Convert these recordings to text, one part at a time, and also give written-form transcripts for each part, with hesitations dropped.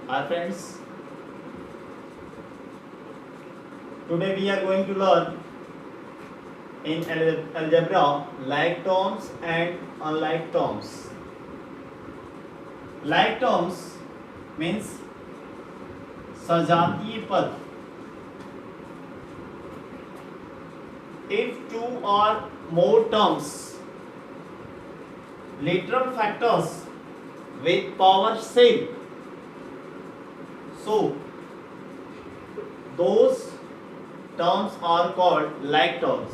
Hi friends, today we are going to learn in algebra like terms and unlike terms. Like terms means सजातीय पद. If two or more terms, literal factors with power same, so those terms are called like terms.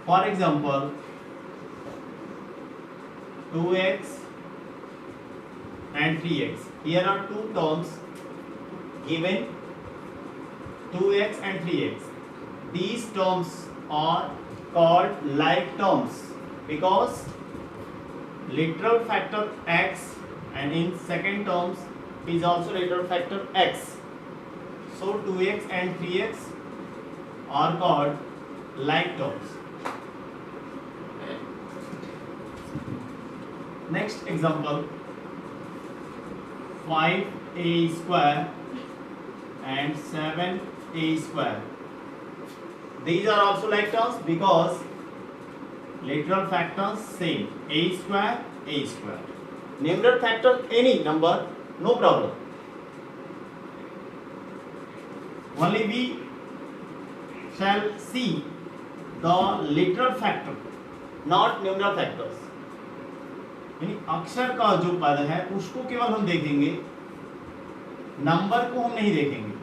For example, 2x and 3x. Here are two terms given, 2x and 3x. These terms are called like terms because literal factor x and in second terms is also literal factor x. So 2x and 3x are called like terms. Next example, 5a square and 7a square. These are also like terms because literal factors same, a square, a square. Numerical factor any number, no problem. Only we shall see the literal factor, not numerical factors. यानी अक्षर का जो पद है उसको केवल हम देखेंगे, नंबर को हम नहीं देखेंगे.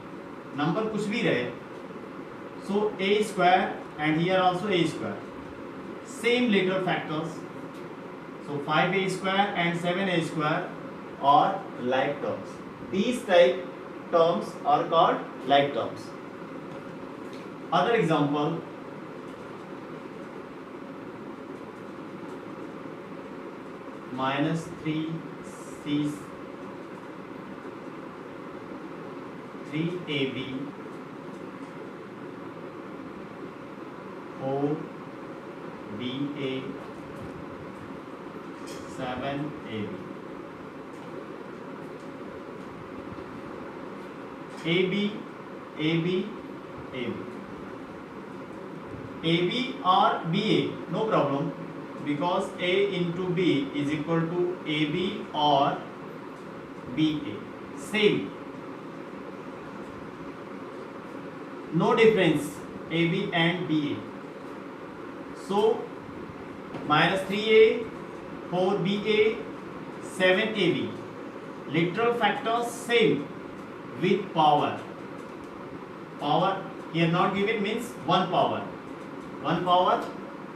नंबर कुछ भी रहे, so a square and here also a square, same literal factors. So 5a square and 7a square are like terms. These type terms are called like terms. Other example, minus 3c 3ab 4ba 7ab. AB, AB, AB. AB or BA, no problem, because A into B is equal to AB or BA. Same. No difference, AB and BA. So, minus 3A, 4BA, 7AB. Literal factors same with power. Power here not given means one power. One power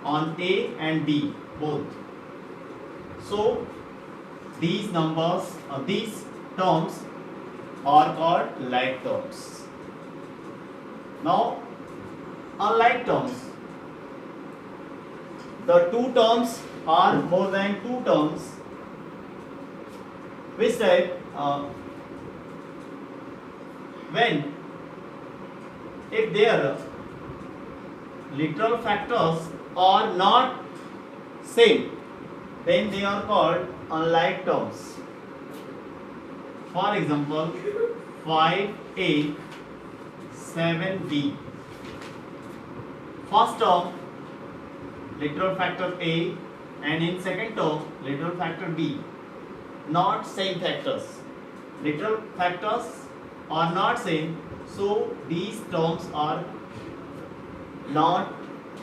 on A and B both. So these numbers or these terms are called like terms. Now unlike terms, the two terms are more than two terms. Which type? When if their literal factors are not same, then they are called unlike terms. For example, 5a 7b. First term literal factor a and in second term literal factor b, not same factors. Literal factors are not same, so these terms are not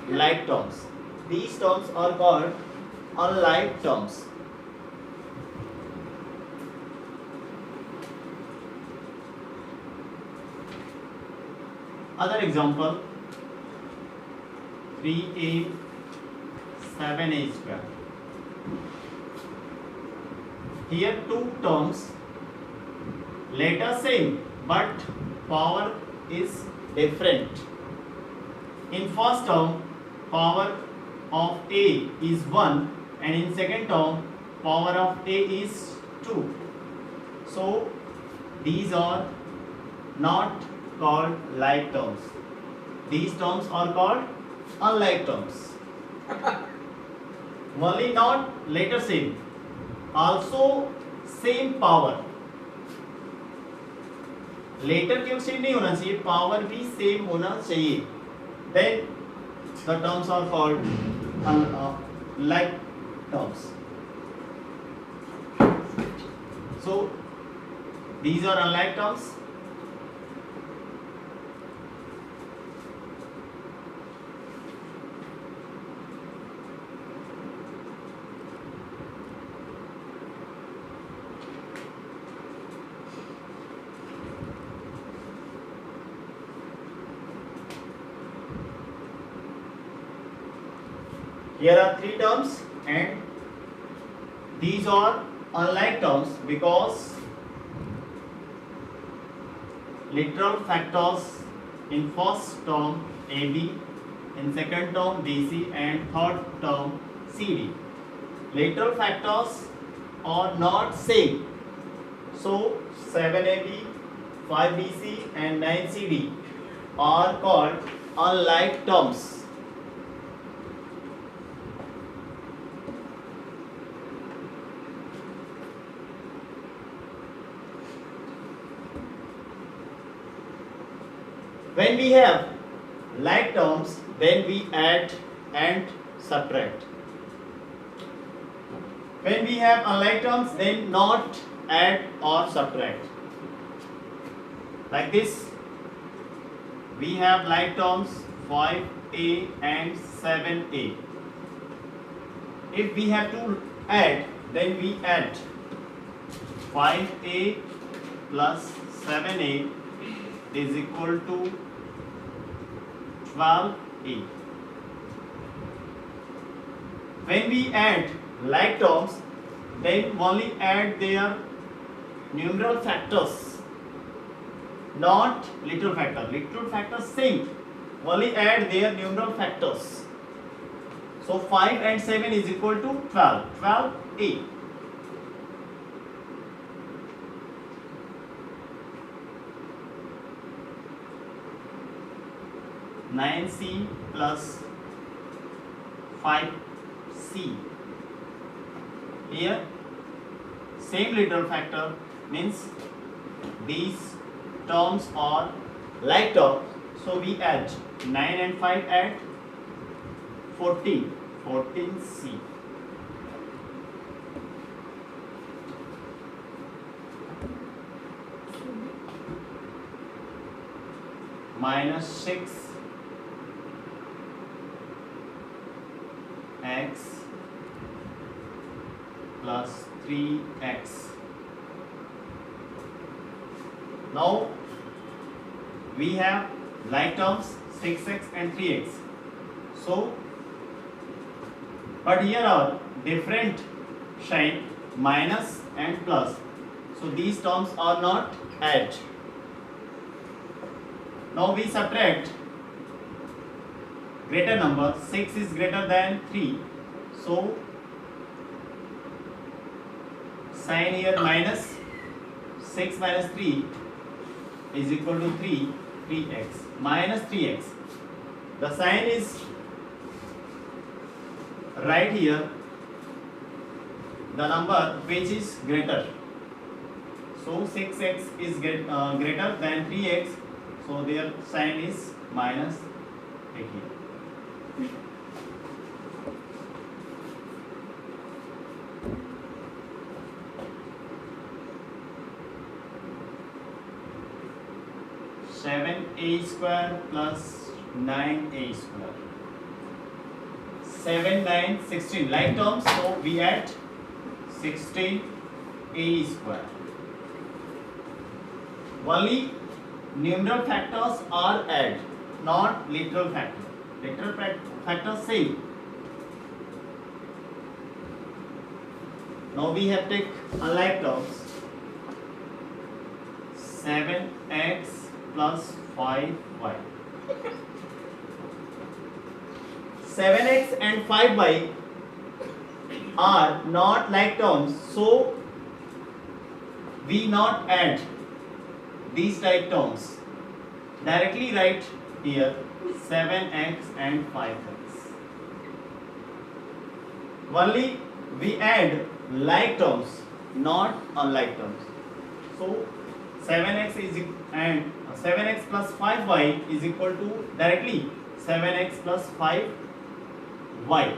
like terms. These terms are called unlike terms. Other example, 3a 7a square. Here two terms, letter same but power is different. In first term power of A is 1 and in second term power of A is 2. So these are not called like terms. These terms are called unlike terms. Only not letter same, also same power, letter क्यों same नहीं होना चाहिए, power भी same होना चाहिए, then the terms are called like terms. So these are unlike terms. Here are three terms and these are unlike terms because literal factors in first term AB, in second term BC and third term CD. Literal factors are not same. So 7AB, 5BC and 9CD are called unlike terms. When we have like terms, then we add and subtract. When we have unlike terms, then not add or subtract. Like this, we have like terms 5A and 7A. If we have to add, then we add 5A plus 7A is equal to 12A. When we add like terms, then only add their numeral factors, not literal factor. Literal factors same, only add their numeral factors. So 5 and 7 is equal to 12. 12A. 9C plus 5C. Here same literal factor means these terms are like terms, so we add 9 and 5 add 14, 14C. Minus 6 x plus 3x. Now we have like terms 6x and 3x. So, but here are different sign, minus and plus. So these terms are not add. Now we subtract greater number. 6 is greater than 3, so sign here minus 6 minus 3 is equal to 3x minus 3x. The sign is right here, the number which is greater. So 6x is greater than 3x, so their sign is minus here. (7a square plus 9a square). 7, 9, 16 like terms, so we add 16a square. Only numeral factors are add, not literal factor. Literal factors same. Now we have take unlike terms. 7x plus 5y. 7x and 5y are not like terms, so we not add these like terms. Directly write here 7x and 5x. Only we add like terms. not unlike terms. So 7x is and 7x plus 5y is equal to directly 7x plus 5y.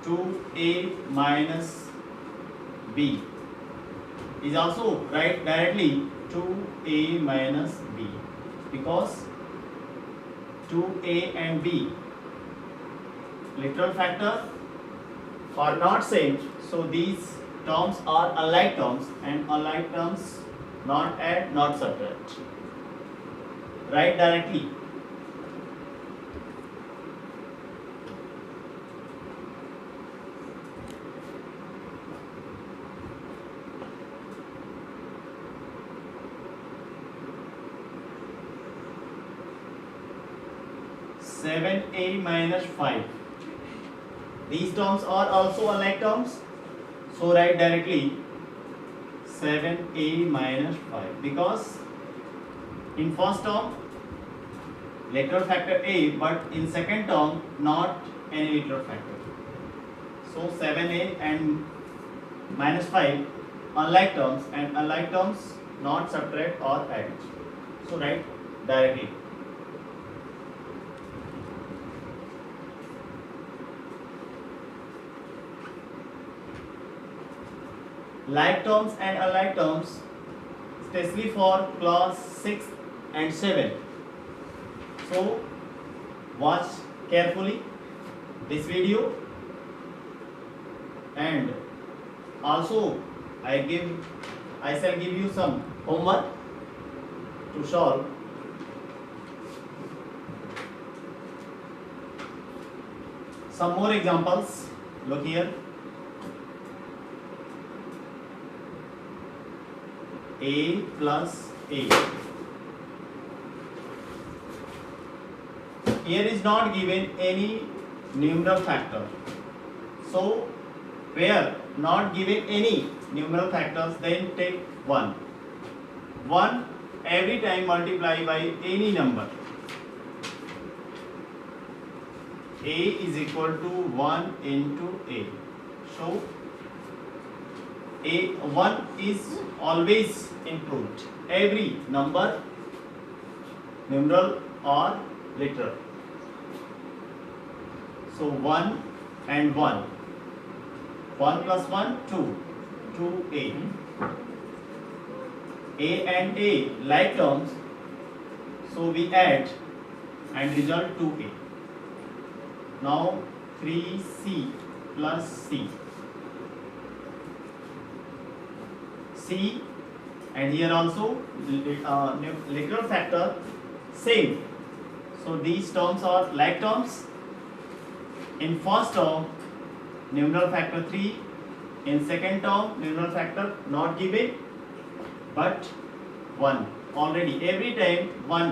To a minus b is also right directly to a minus b, because 2a and b literal factor are not same, so these terms are unlike terms, and unlike terms not add, not subtract. Write directly. Seven a minus 5. These terms are also unlike terms, so write directly 7a minus 5, because in first term literal factor a, but in second term not any literal factor. So 7a and minus 5 unlike terms, and unlike terms not subtract or add. So write directly. Like terms and unlike terms, especially for class 6 and 7. So watch carefully this video, and also I shall give you some homework to solve. Some more examples. Look here. A plus A. Here is not given any numeral factor. So where not given any numeral factors, then take 1. 1 every time multiply by any number. A is equal to 1 into A. So A1 is always included every number, numeral or literal. So 1 and 1. 1 plus 1, 2. 2A. A and A like terms, so we add and result 2A. Now 3C plus C. C, and here also literal factor same. So these terms are like terms. In first term numeral factor 3, in second term numeral factor not given but 1 already, every time 1.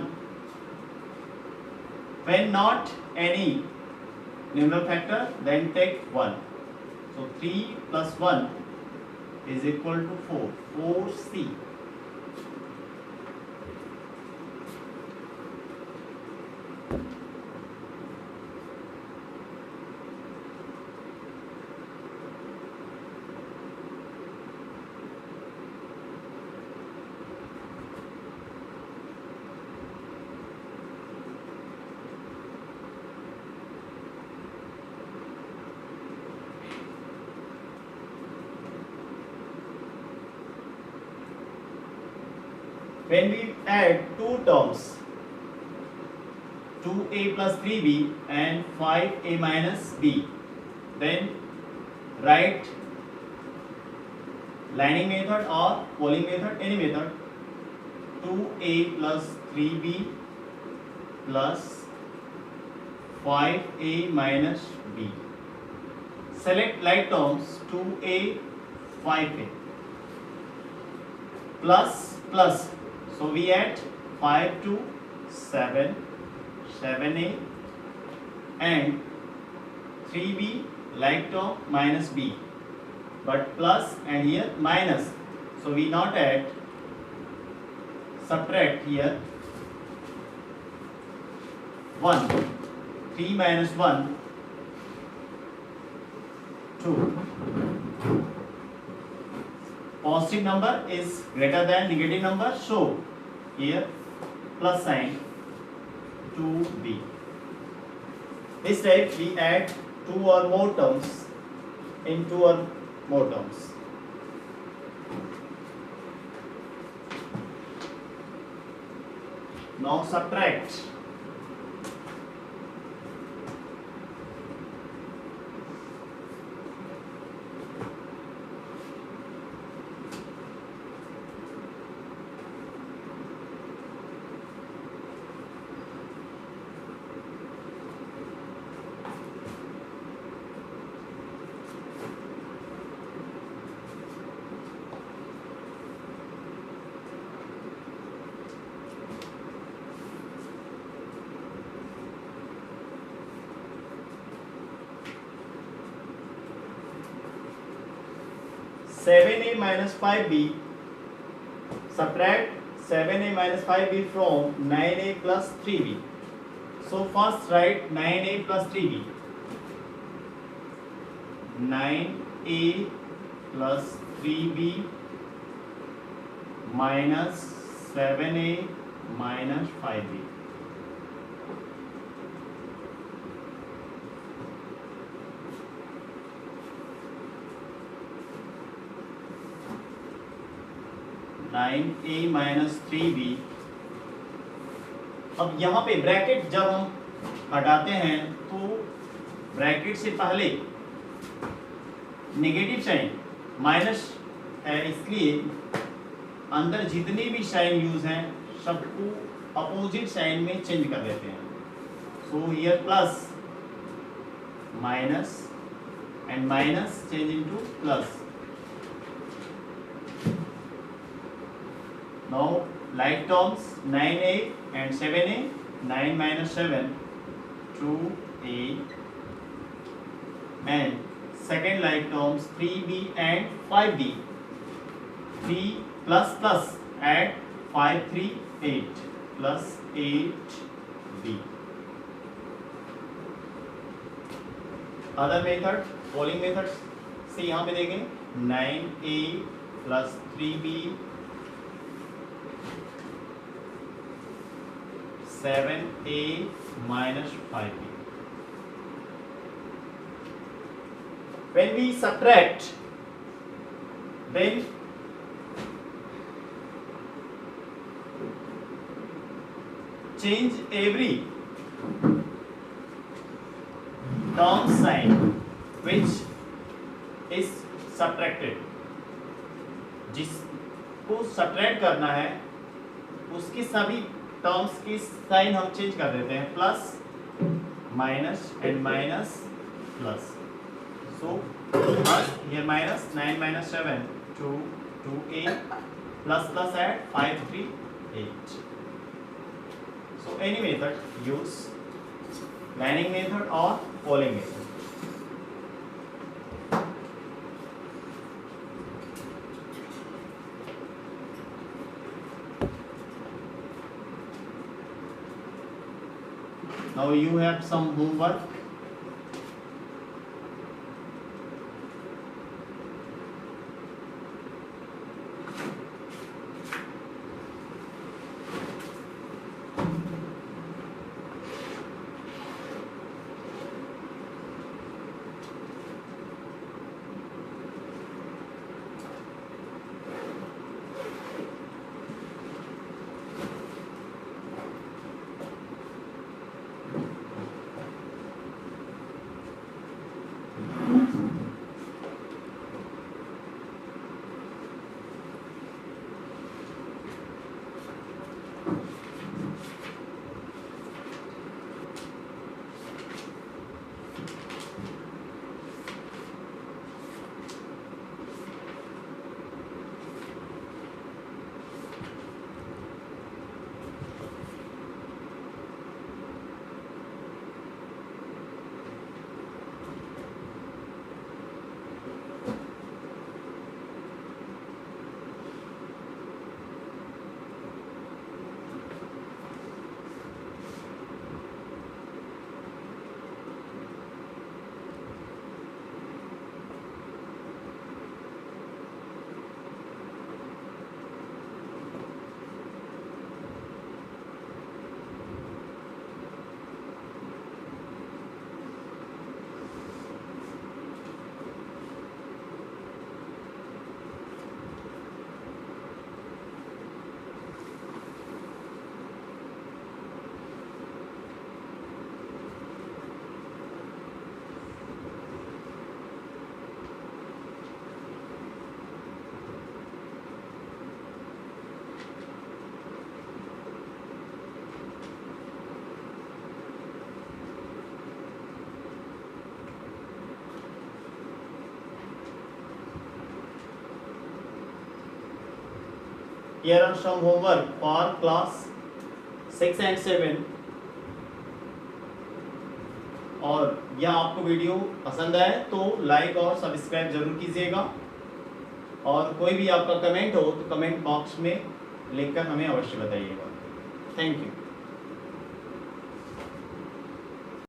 When not any numeral factor, then take 1. So 3 plus 1 is equal to 4. 4C. When we add two terms, 2a plus 3b and 5a minus b, then write lining method or polling method, any method. 2a plus 3b plus 5a minus b. Select like terms 2a, 5a. Plus. So we add 5 to 7, 7a, and 3b like term minus b, but plus and here minus. So we not add, subtract here 1. 3 minus 1, 2. Positive number is greater than negative number, so here plus sign 2b. This type we add 2 or more terms in 2 or more terms. Now subtract. Seven a minus 5b, subtract 7a minus 5b from 9a plus 3b. So first write 9a plus 3b. 9a plus 3b minus 7a minus 5b. Nine A minus 3b. अब यहाँ पे bracket जब हम हटाते हैं तो bracket से पहले नेगेटिव साइन माइनस है, इसलिए अंदर जितने भी साइन यूज हैं सबको अपोजिट साइन में चेंज कर देते हैं. So here plus minus and minus change into plus. Now like terms 9a and 7a. 9 minus 7 2a, and second like terms 3b and 5b. 3 plus plus add 5 3 8 plus 8b. Other method, following methods से यहाँ पे देखें 9a plus 3b 7a minus 5b. When we subtract, then change every term sign which is subtracted. जिसको subtract करना है उसकी सभी terms की साइन हम चेंज कर देते हैं. Plus minus and minus plus. So here minus 9 minus 7 2 2a plus plus add 5 3 8. So any method use lining method or following method. Now you have some homework. here are some homework for class 6 and 7। और यह आपको video पसंद आए तो like और subscribe जरूर कीजिएगा, और कोई भी आपका कमेंट हो तो कमेंट बॉक्स में लिखकर हमें अवश्य बताइएगा। Thank you.